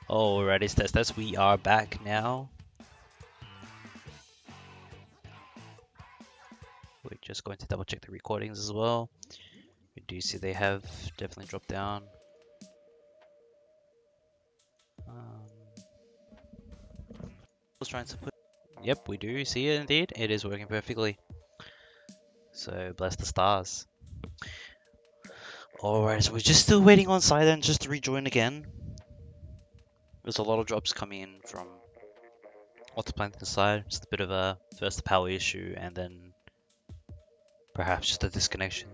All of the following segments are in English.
Alrighty, testers, we are back now. We're just going to double check the recordings as well. We do see they have definitely dropped down. I was trying to put. Yep, we do see it indeed. It is working perfectly. So bless the stars. Alright, so we're just still waiting on Silent just to rejoin again. There's a lot of drops coming in from off the Plankton side. Just a bit of a first power issue and then perhaps just a disconnection.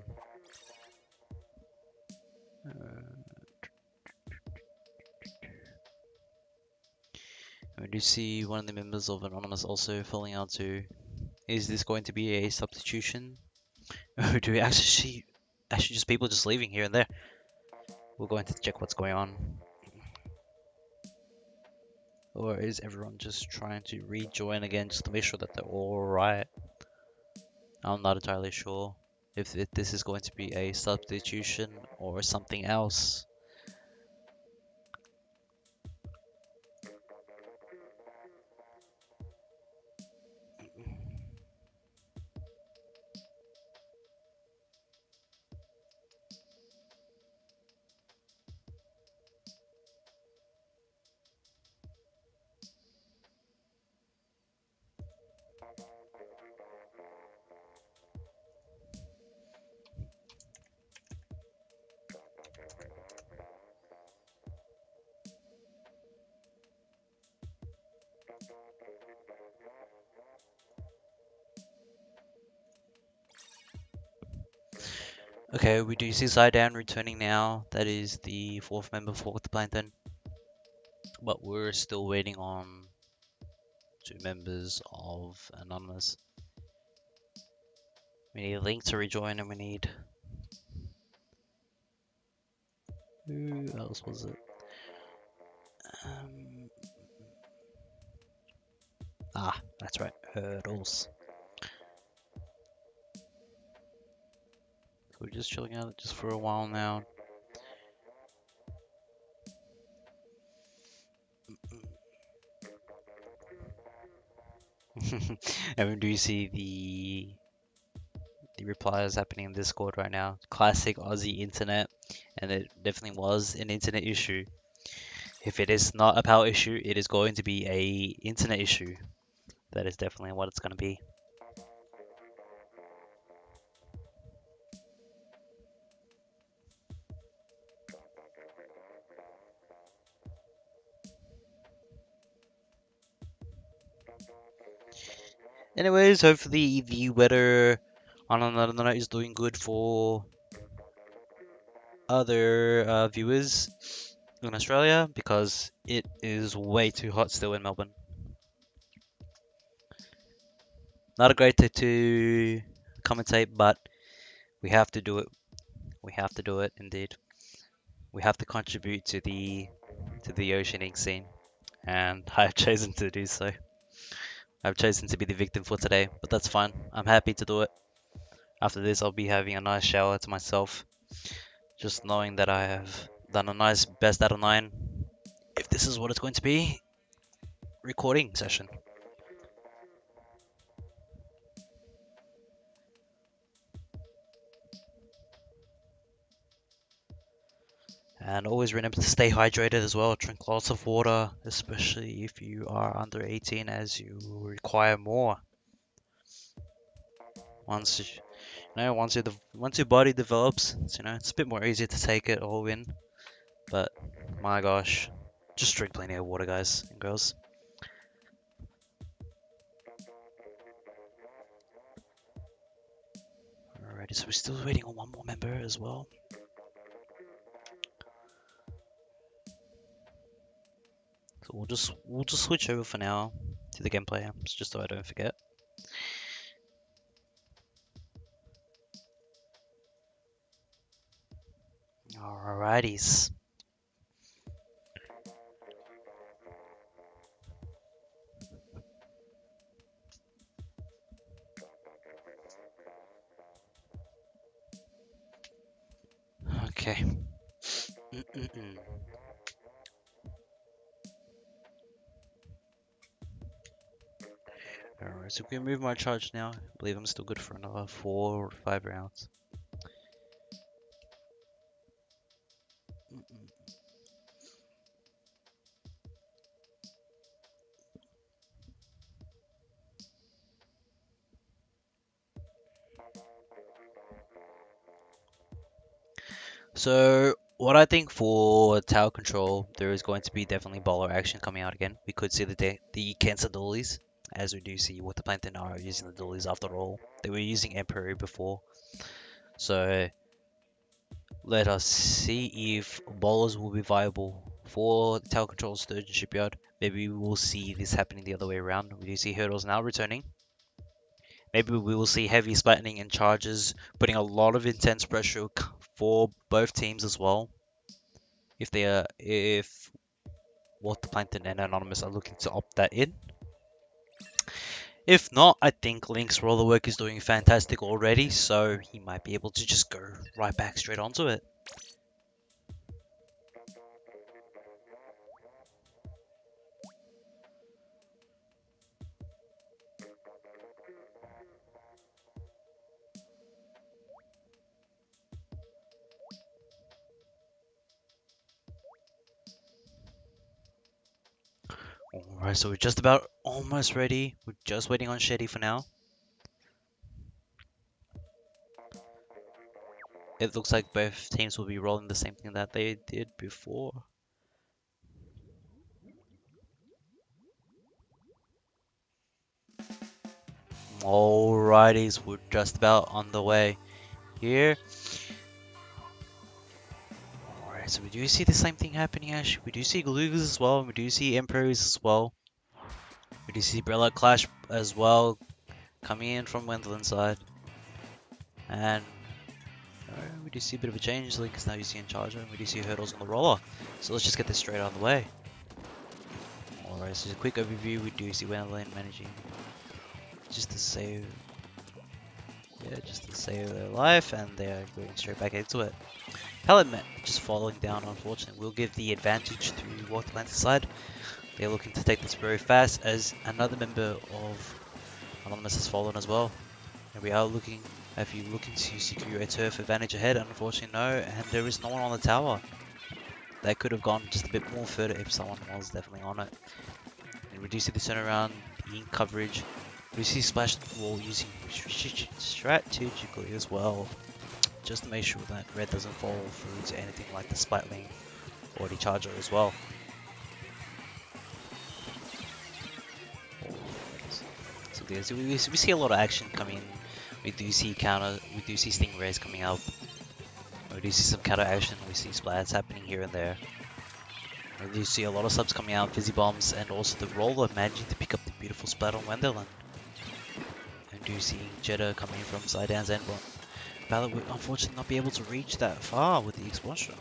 We do see one of the members of Anonymous also falling out too. Is this going to be a substitution? Or do we actually just people just leaving here and there? We're going to check what's going on. Or is everyone just trying to rejoin again just to make sure that they're alright? I'm not entirely sure if this is going to be a substitution or something else. Okay, we do see Zydan returning now. That is the fourth member for the Plankton. But we're still waiting on 2 members of Anonymous. We need Link to rejoin and we need... Who else was it? That's right, Hurdles. So we're just chilling out just for a while now. And we do see the replies happening in Discord right now. Classic Aussie internet, and it definitely was an internet issue. If it is not a power issue, it is going to be a internet issue. That is definitely what it's going to be. Anyways, hopefully the weather on another note is doing good for other viewers in Australia, because it is way too hot still in Melbourne. Not a great day to commentate, but we have to do it. We have to do it indeed. We have to contribute to the Oceanink scene, and I've chosen to do so. I've chosen to be the victim for today, but that's fine. I'm happy to do it. After this, I'll be having a nice shower to myself, just knowing that I have done a nice best out of 9, if this is what it's going to be, recording session. And always remember to stay hydrated as well. Drink lots of water, especially if you are under 18, as you require more. Once your body develops, it's a bit more easier to take it all in. But my gosh, just drink plenty of water, guys and girls. Alrighty, so we're still waiting on one more member as well. So we'll just switch over for now to the gameplay, just so I don't forget. Alrighties. Okay. Alright, so if we move my charge now, I believe I'm still good for another 4 or 5 rounds. So what I think for tower control, there is going to be definitely bowler action coming out again. We could see the cancer dollies, as we do see what the Plankton are using the dollies after all. They were using Emperor before. So let us see if bowlers will be viable for the tower control Sturgeon Shipyard. Maybe we will see this happening the other way around. We do see hurdles now returning. Maybe we will see heavy splattening and charges, putting a lot of intense pressure for both teams as well. If what the Plankton and Anonymous are looking to opt that in. If not, I think Link's roller work is doing fantastic already, so he might be able to just go right back straight onto it. Alright, so we're just about almost ready. We're just waiting on Shetty for now. It looks like both teams will be rolling the same thing that they did before. Alrighties, we're just about on the way here. Alright, so we do see the same thing happening actually. We do see Galugas as well, we do see Emperors as well. We do see Brella Clash as well, coming in from Wendland's side. And we do see a bit of a change. Link is now using Charger, and we do see hurdles on the roller. So let's just get this straight out of the way. Alright, so just a quick overview. We do see Wendland managing just to save, their life, and they are going straight back into it. Pelletmet just falling down, unfortunately, will give the advantage to Warth Atlantis side. They're looking to take this very fast, as another member of Anonymous has fallen as well. And we are looking, if you're looking to secure a turf advantage ahead, unfortunately no, and there is no one on the tower. That could have gone just a bit more further if someone was definitely on it. And we do see the turnaround, in coverage. We see Splash Wall using strategically as well, just to make sure that red doesn't fall through to anything like the Splatling or the Charger as well. So we see a lot of action coming in. We do see Stingrays coming up. We do see some counter action. We see splats happening here and there. We do see a lot of subs coming out, Fizzy Bombs, and also the roller managing to pick up the beautiful splat on Wenderland. And do see Jeddah coming from Sidan's end, but Ballot would unfortunately not be able to reach that far with the explosion.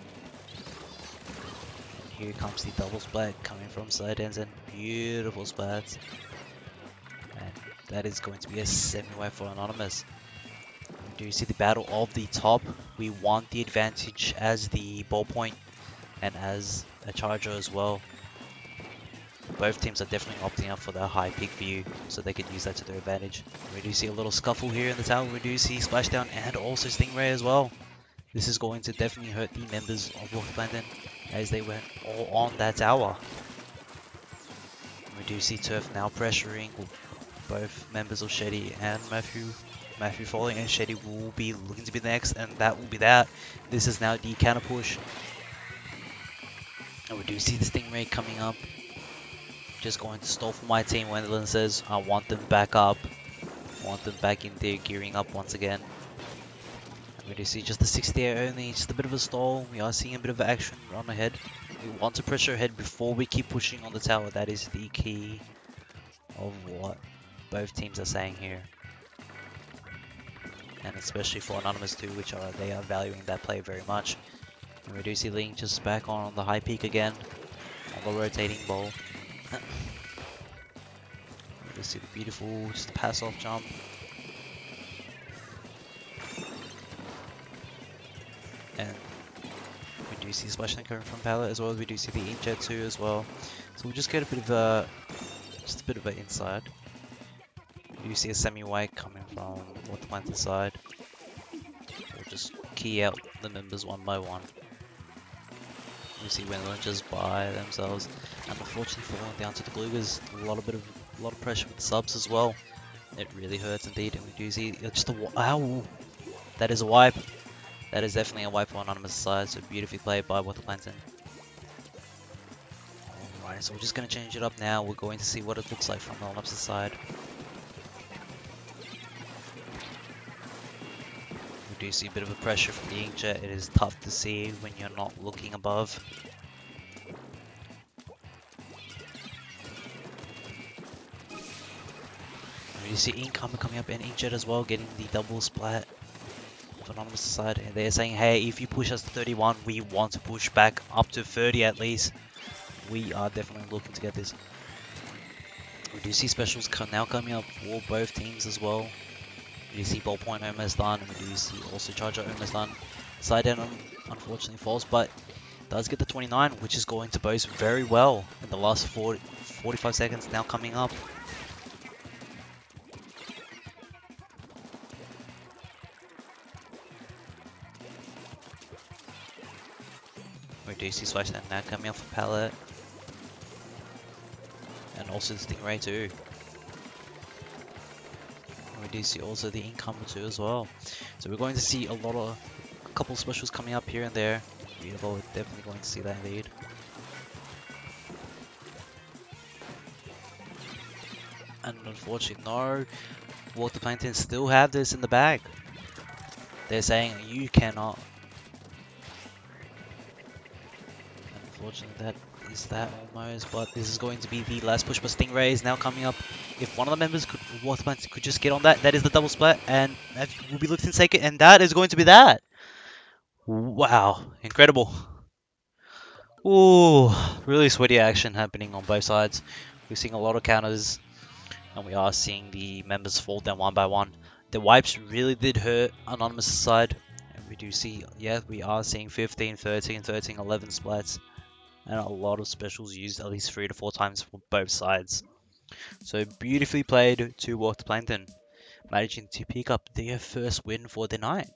And here comes the double splat coming from Sidan's end, beautiful splats. And that is going to be a 7-way for Anonymous. Do you see the battle of the top? We want the advantage as the ballpoint and as a charger as well. Both teams are definitely opting out for the high peak view, so they can use that to their advantage. We do see a little scuffle here in the tower. We do see Splashdown and also Stingray as well. This is going to definitely hurt the members of Rocket Plankton as they went all on that tower. We do see Turf now pressuring both members of Shady and Matthew falling, and Shady will be looking to be next, and that will be that. This is now the counter push. And we do see the Stingray coming up. Just going to stall for my team. Wendelin says, I want them back up. I want them back in there, gearing up once again. And we do see just the 60 air only, just a bit of a stall. We are seeing a bit of action run ahead. We want to pressure ahead before we keep pushing on the tower. That is the key of what both teams are saying here. And especially for Anonymous too, which they are valuing that play very much. And we do see Link just back on the high peak again, on the rotating ball. We see the beautiful, just pass off jump. And we do see Splashing coming from Pallet as well. We do see the Inkjet too as well. So we'll just get a bit of a, just a bit of an insight. You see a semi-white coming from Water Plankton side. We'll just key out the members one by one. You see Wendland just by themselves, and unfortunately falling down to the Glugers. A lot of pressure with the subs as well. It really hurts indeed, and we do see just a ow. That is a wipe. That is definitely a wipe on Anonymous side. So beautifully played by Water Plankton. Alright, so we're just gonna change it up now. We're going to see what it looks like from the Anonymous side. We do see a bit of a pressure from the Inkjet. It is tough to see when you're not looking above. You see Incoming coming up and Inkjet as well, getting the double splat of Anonymous side. And they're saying, hey, if you push us to 31, we want to push back up to 30 at least. We are definitely looking to get this. We do see specials now coming up for both teams as well. We do see Ballpoint almost done, and we do see also Charger almost done. Side down unfortunately falls, but does get the 29, which is going to boost very well in the last 45 seconds now coming up. We do see Splashdown now coming off a pallet. And also the Stingray too. And we do see also the Incomer too as well. So we're going to see a couple of specials coming up here and there. We're definitely going to see that indeed. And unfortunately, no, Water Plankton still have this in the bag. They're saying you cannot. Unfortunately, that is that almost, but this is going to be the last push. But Stingray is now coming up. If one of the members Water Plankton could just get on that, that is the double splat, and we'll be looking to take it, and that is going to be that. Wow, incredible. Ooh, really sweaty action happening on both sides. We're seeing a lot of counters, and we are seeing the members fall down one by one. The wipes really did hurt Anonymous' side, and we do see, yeah, we are seeing 15, 13, 13, 11 splats. And a lot of specials used at least 3 to 4 times for both sides. So beautifully played to Water Plankton, managing to pick up their first win for the night.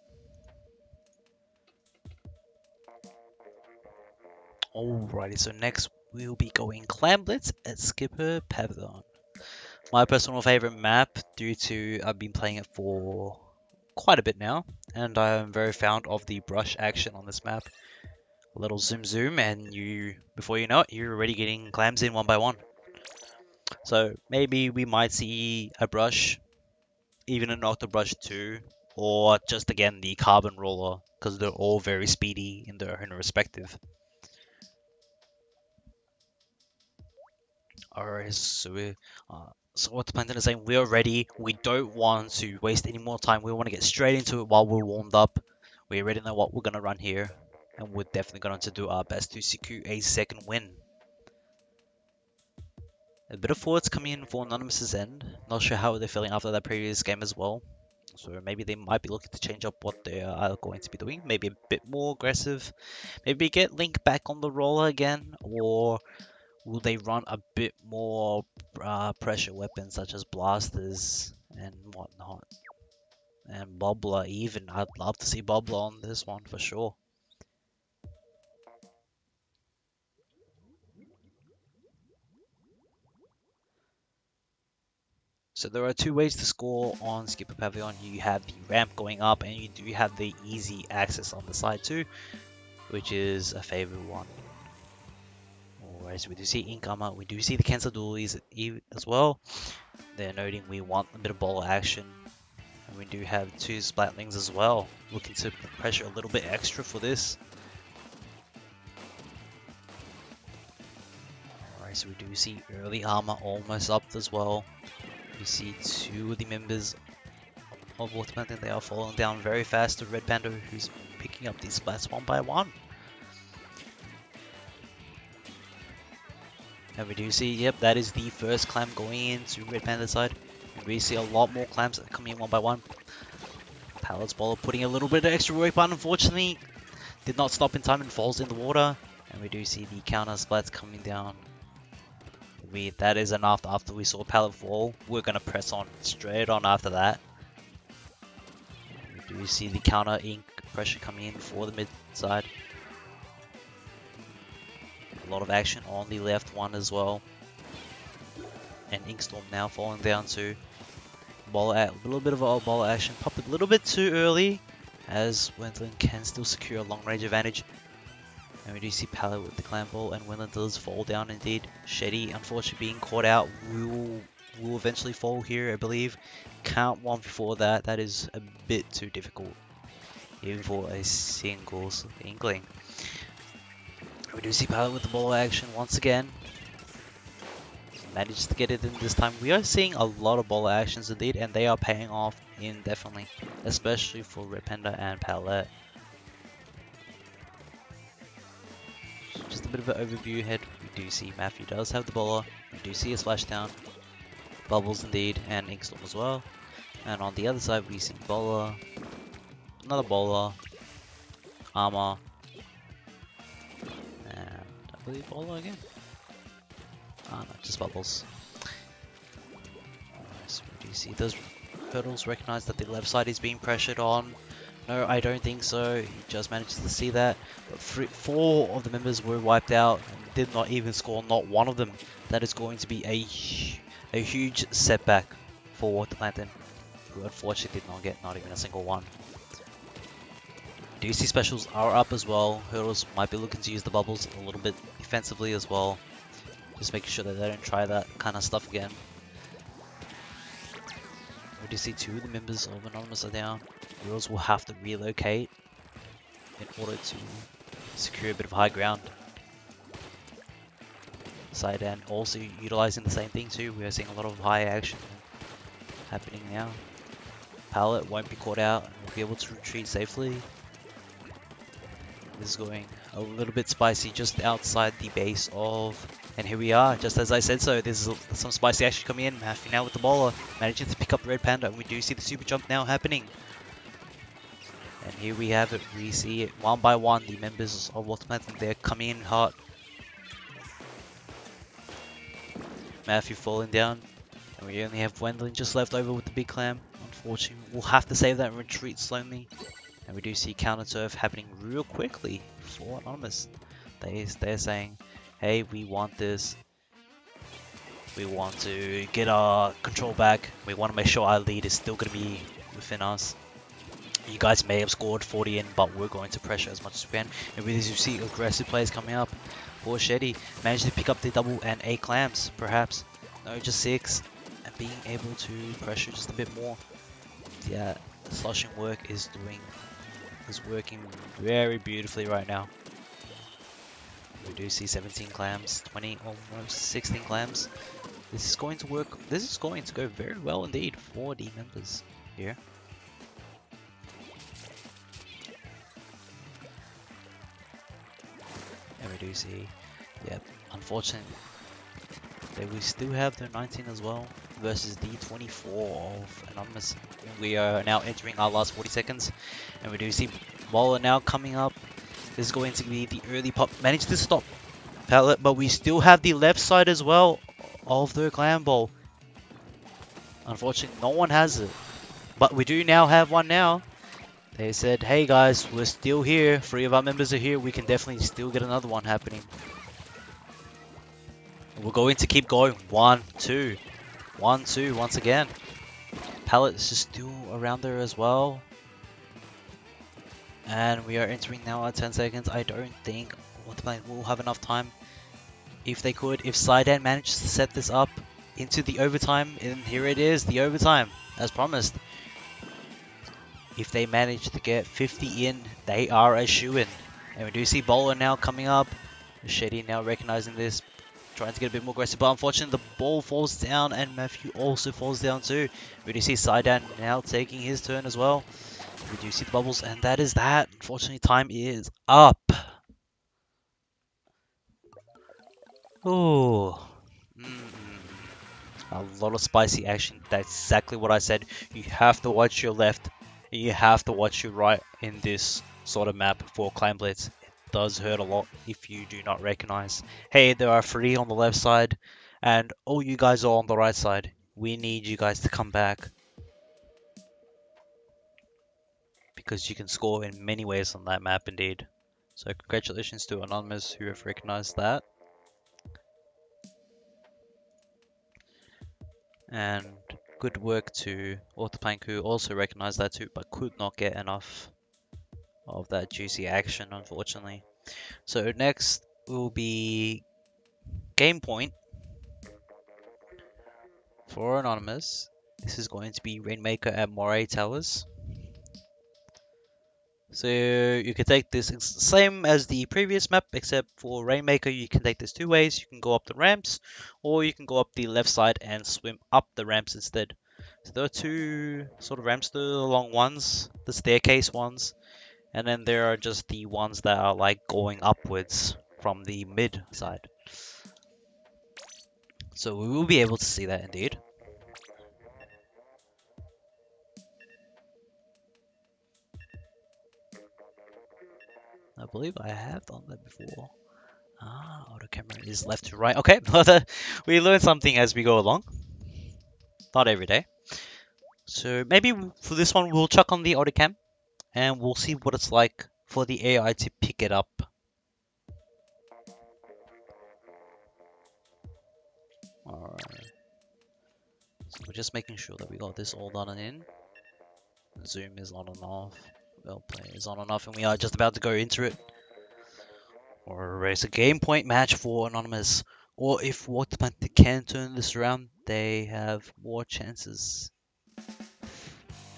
Alrighty, so next we'll be going Clam Blitz at Skipper Pavilion. My personal favorite map, due to I've been playing it for quite a bit now, and I am very fond of the brush action on this map. A little zoom, and before you know it, you're already getting clams in one by one. So maybe we might see a brush, even an Octo Brush 2, or just again the Carbon Roller, because they're all very speedy in their own respective. Alright, so what the Plankton is saying, we're ready. We don't want to waste any more time. We want to get straight into it while we're warmed up. We already know what we're going to run here, and we're definitely going to do our best to secure a second win. A bit of forwards coming in for Anonymous's end. Not sure how they're feeling after that previous game as well. So maybe they might be looking to change up what they are going to be doing. Maybe a bit more aggressive. Maybe get Link back on the roller again. Or will they run a bit more pressure weapons such as blasters and whatnot. And Bobbler even. I'd love to see Bobbler on this one for sure. So there are 2 ways to score on Skipper Pavilion. You have the ramp going up, and you do have the easy access on the side too, which is a favorite one. Alright, so we do see Incomer, we do see the cancel dualies as well. They're noting we want a bit of ball action, and we do have 2 Splatlings as well, looking to pressure a little bit extra for this. Alright, so we do see early armor almost up as well. You see 2 of the members of Water Plankton, they are falling down very fast to Red Panda, who's picking up these splats one by one. And we do see, yep, that is the first clam going into Red Panda's side. And we see a lot more clams coming in one by one. Pallets Bowler putting a little bit of extra work, but unfortunately did not stop in time and falls in the water. And we do see the counter splats coming down. that is enough. After we saw Pallet fall, we're gonna press on straight on after that. We do see the counter ink pressure coming in for the mid side. A lot of action on the left one as well. And Inkstorm now falling down to a little bit of a ball action. Popped a little bit too early, as Wendland can still secure a long range advantage. And we do see Pallet with the clam ball, and Wendland does fall down indeed. Shady, unfortunately, being caught out, will eventually fall here, I believe. Can't one before that. That is a bit too difficult, even for a singles inkling. We do see Pallet with the ball action once again. Managed to get it in this time. We are seeing a lot of ball actions indeed, and they are paying off indefinitely, especially for Red Panda and Pallet. Just a bit of an overview ahead. We do see Matthew does have the bowler. We do see a splashdown. Bubbles indeed, and Inkstorm as well. And on the other side we see bowler, another bowler, armor, and I believe bowler again. No, just bubbles. So we do see those hurdles recognize that the left side is being pressured on. No, I don't think so. He just managed to see that. But 4 of the members were wiped out and did not even score, not one of them. That is going to be a huge setback for the Plankton, who unfortunately did not get not even a single one. DC specials are up as well. Hurdles might be looking to use the bubbles a little bit defensively as well. Just making sure that they don't try that kind of stuff again. We do see 2 of the members of Anonymous are down. Girls will have to relocate in order to secure a bit of high ground. Sidean also utilizing the same thing too. We are seeing a lot of high action happening now. Pallet won't be caught out and will be able to retreat safely. This is going a little bit spicy just outside the base of, and here we are, just as I said so. This is some spicy action coming in. Matthew now with the bowler, managing to pick up Red Panda, and we do see the super jump now happening. And here we have it. We see it one by one. The members of Plankton, they're coming in hot. Matthew falling down, and we only have Wendland just left over with the big clam. Unfortunately, we'll have to save that and retreat slowly. And we do see counter turf happening real quickly for Anonymous. They're saying, hey, we want this. We want to get our control back. We want to make sure our lead is still going to be within us. You guys may have scored 40 in, but we're going to pressure as much as we can. And we do see aggressive players coming up. Poor Shady managed to pick up the double and 8 clams, perhaps. No, just 6. And being able to pressure just a bit more. Yeah, the slushing work is working very beautifully right now. We do see 17 clams, 20, almost 16 clams. This is going to work. This is going to go very well indeed for the members here. And we do see, yep, unfortunately, they will still have their 19 as well versus the 24 of Anonymous. We are now entering our last 40 seconds, and we do see Bowler now coming up. This is going to be the early pop. Managed to stop Pallet, but we still have the left side as well of the clam ball. Unfortunately, no one has it, but we do now have one now. They said, hey guys, we're still here. 3 of our members are here. We can definitely still get another one happening. We're going to keep going. 1, 2. 1, 2 once again. Pallet is still around there as well. And we are entering now at 10 seconds. I don't think we'll have enough time. If they could, if Sidan managed to set this up into the overtime, and here it is, the overtime, as promised. If they manage to get 50 in, they are a shoo-in. And we do see Bowler now coming up. Shady now recognizing this, trying to get a bit more aggressive, but unfortunately the ball falls down and Matthew also falls down too. We do see Sidan now taking his turn as well. We do see the bubbles, and that is that. Unfortunately, time is up. Oh, a lot of spicy action. That's exactly what I said. You have to watch your left. You have to watch your right in this sort of map for Clan Blitz. It does hurt a lot if you do not recognize. Hey, there are 3 on the left side, And all you guys are on the right side. We need you guys to come back. Because you can score in many ways on that map indeed. So congratulations to Anonymous who have recognized that. And good work to Autoplank who also recognized that too, but could not get enough of that juicy action, unfortunately. So next will be game point for Anonymous. This is going to be Rainmaker at Moray Towers. So you can take this same as the previous map, except for Rainmaker you can take this two ways. You can go up the ramps, or you can go up the left side and swim up the ramps instead. So there are two sort of ramps, the long ones, the staircase ones, and then there are just the ones that are like going upwards from the mid side. So we will be able to see that indeed. I believe I have done that before. Ah, auto camera is left to right. Okay, we learn something as we go along. Not every day. So maybe for this one we'll chuck on the auto cam and we'll see what it's like for the AI to pick it up. Alright. So we're just making sure that we got this all done and in. Zoom is on and off. Well play is on and off, and we are just about to go into it. Or it's a game point match for Anonymous. Or if WTP can turn this around, they have more chances.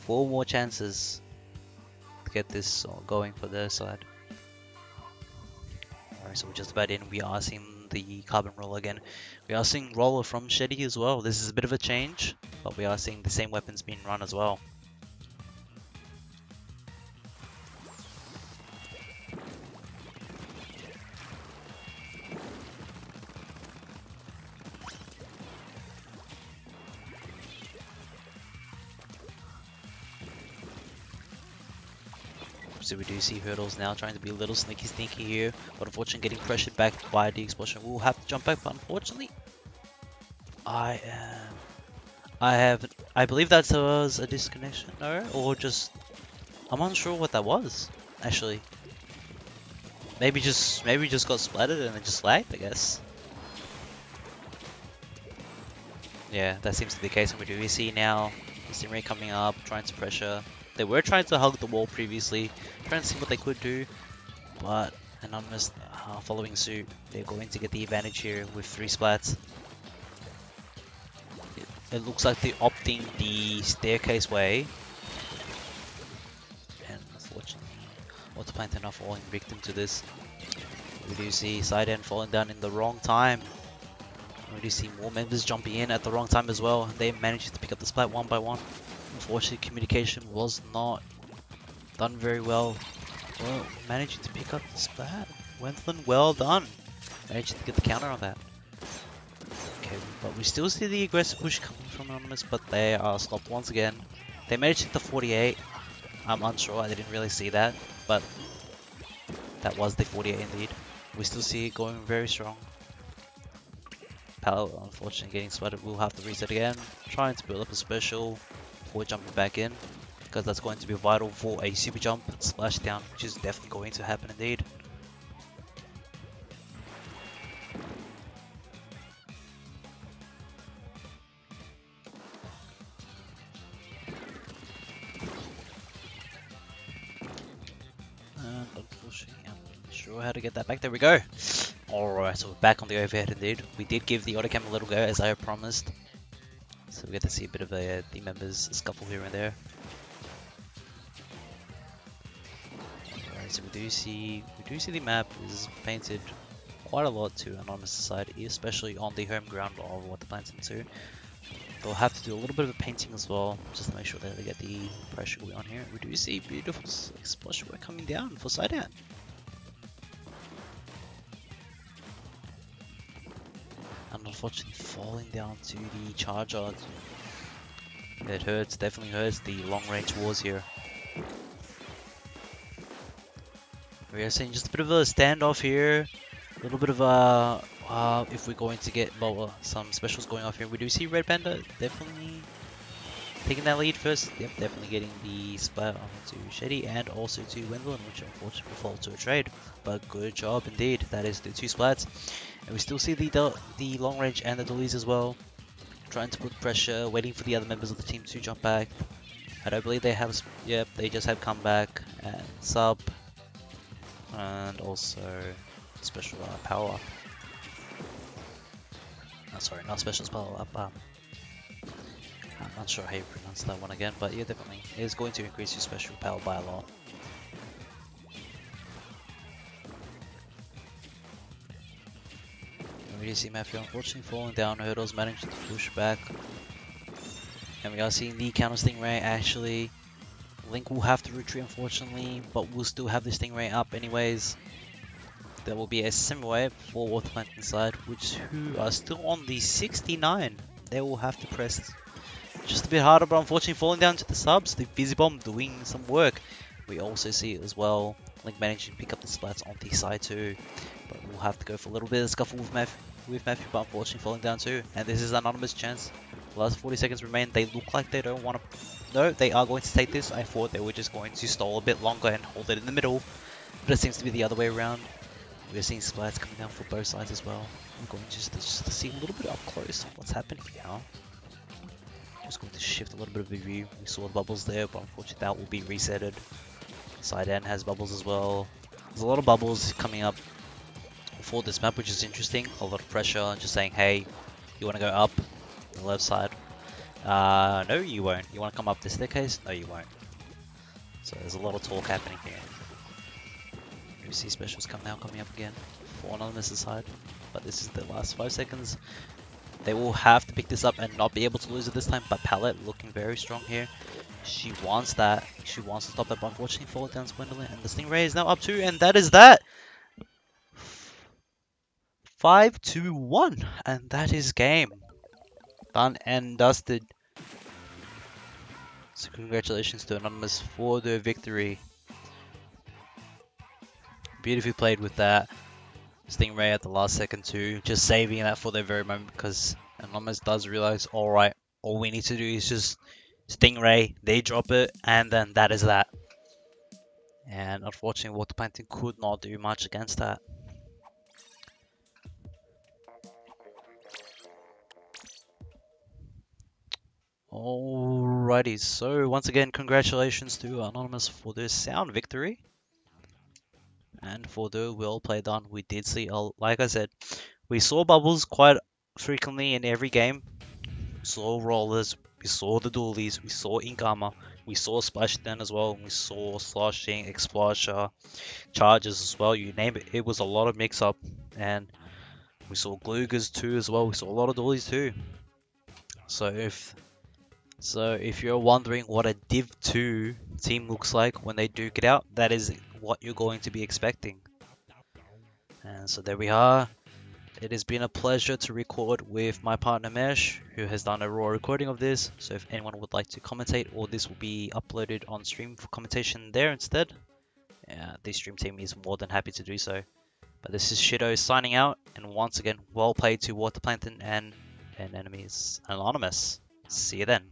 4 more chances to get this going for their side. Alright, so we're just about in. We are seeing the carbon roller again. We are seeing roller from Shidow as well. This is a bit of a change, but we are seeing the same weapons being run as well. So we do see Hurdles now trying to be a little sneaky here, but unfortunately getting pressured back by the explosion. We'll have to jump back, but unfortunately, I believe that was a disconnection, no? Or just, I'm unsure what that was, actually. Maybe just got splattered and it just lagged, I guess. Yeah, that seems to be the case, and we see now the Stingray coming up, trying to pressure. They were trying to hug the wall previously, trying to see what they could do, but Anonymous following suit. They're going to get the advantage here with 3 splats. It looks like they're opting the staircase way, and unfortunately, Plankton are falling victim to this. We do see side end falling down in the wrong time. We do see more members jumping in at the wrong time as well. They managed to pick up the splat one by one. Unfortunately, communication was not done very well. Well, managing to pick up the splat. Wenthlin, well done. Managed to get the counter on that. Okay, but we still see the aggressive push coming from Anonymous, but they are stopped once again. They managed to hit the 48. I'm unsure, I didn't really see that, but that was the 48 indeed. We still see it going very strong. Pal, unfortunately, getting splattered. We'll have to reset again. Trying to build up a special before jumping back in, because that's going to be vital for a super jump splashdown, which is definitely going to happen indeed. And unfortunately, I'm not sure how to get that back. There we go. Alright, so we're back on the overhead indeed. We did give the autocam a little go, as I promised. So we get to see a bit of the members scuffle here and there. Alright, so we do see the map is painted quite a lot to Anonymous side, especially on the home ground of what the Plankton too. They'll have to do a little bit of a painting as well, just to make sure that they get the pressure going on here. We do see beautiful explosion work coming down for side hand. And unfortunately falling down to the charger. It hurts, definitely hurts, the long range wars here. We are seeing just a bit of a standoff here. A little bit of if we're going to get some specials going off here, we do see Red Panda definitely taking that lead first. Yep, definitely getting the splat onto Shady and also to Wendland, which unfortunately will fall to a trade. But good job indeed. That is the 2 splats. And we still see the long range and the dollies as well. Trying to put pressure, waiting for the other members of the team to jump back. I don't believe they have, yep, they just have comeback and sub. And also special power up. Oh, sorry, not special power up. I'm not sure how you pronounce that one again, but yeah, definitely. It is going to increase your special power by a lot. We do see Matthew unfortunately falling down, Hurdles managing to push back. And we are seeing the counter Stingray actually. Link will have to retreat unfortunately, but we'll still have the Stingray up anyways. There will be a similar for Water Plankton side, who are still on the 69. They will have to press just a bit harder, but unfortunately falling down to the subs. The Fizzy Bomb doing some work. We also see it as well. Link managing to pick up the splats on the side too. But we'll have to go for a little bit of scuffle with Matthew, but unfortunately falling down too. And this is Anonymous' chance. The last 40 seconds remain. They look like they don't want to... No, they are going to take this. I thought they were just going to stall a bit longer and hold it in the middle. But it seems to be the other way around. We're seeing splats coming down for both sides as well. We're going just to see a little bit up close what's happening here. Just going to shift a little bit of the view. We saw the bubbles there, but unfortunately that will be resetted. Side end has bubbles as well. There's a lot of bubbles coming up for this map, which is interesting. A lot of pressure, just saying, hey, you want to go up the left side? No, you won't. You want to come up the staircase? No, you won't. So there's a lot of talk happening here. You see specials coming up again for Anonymous' side, but this is the last 5 seconds. They will have to pick this up and not be able to lose it this time, but Palette looking very strong here. She wants that. She wants to stop that, but unfortunately fall down to Gwendolyn, and the Stingray is now up 2, and that is that! 5-1, and that is game. Done and dusted. So congratulations to Anonymous for the victory. Beautifully played with that Stingray at the last second too, just saving that for their very moment, because Anonymous does realize, alright, all we need to do is just Stingray, they drop it, and then that is that. And unfortunately Water Plankton could not do much against that. Alrighty, so once again congratulations to Anonymous for this sound victory. And for the well play done, we did see, like I said, we saw bubbles quite frequently in every game. We saw rollers, we saw the dualies, we saw ink armor, we saw Splashdown as well, and we saw sloshing, explosion, charges as well, you name it. It was a lot of mix up, and we saw Glugers too as well. We saw a lot of dualies too. So if you're wondering what a Div 2 team looks like when they duke it out, that is what you're going to be expecting. And so there we are. It has been a pleasure to record with my partner Mesh, who has done a raw recording of this. So if anyone would like to commentate, or this will be uploaded on stream for commentation there instead, the stream team is more than happy to do so. But this is Shidow signing out, and once again, well played to Water Plankton and Enemies Anonymous. See you then.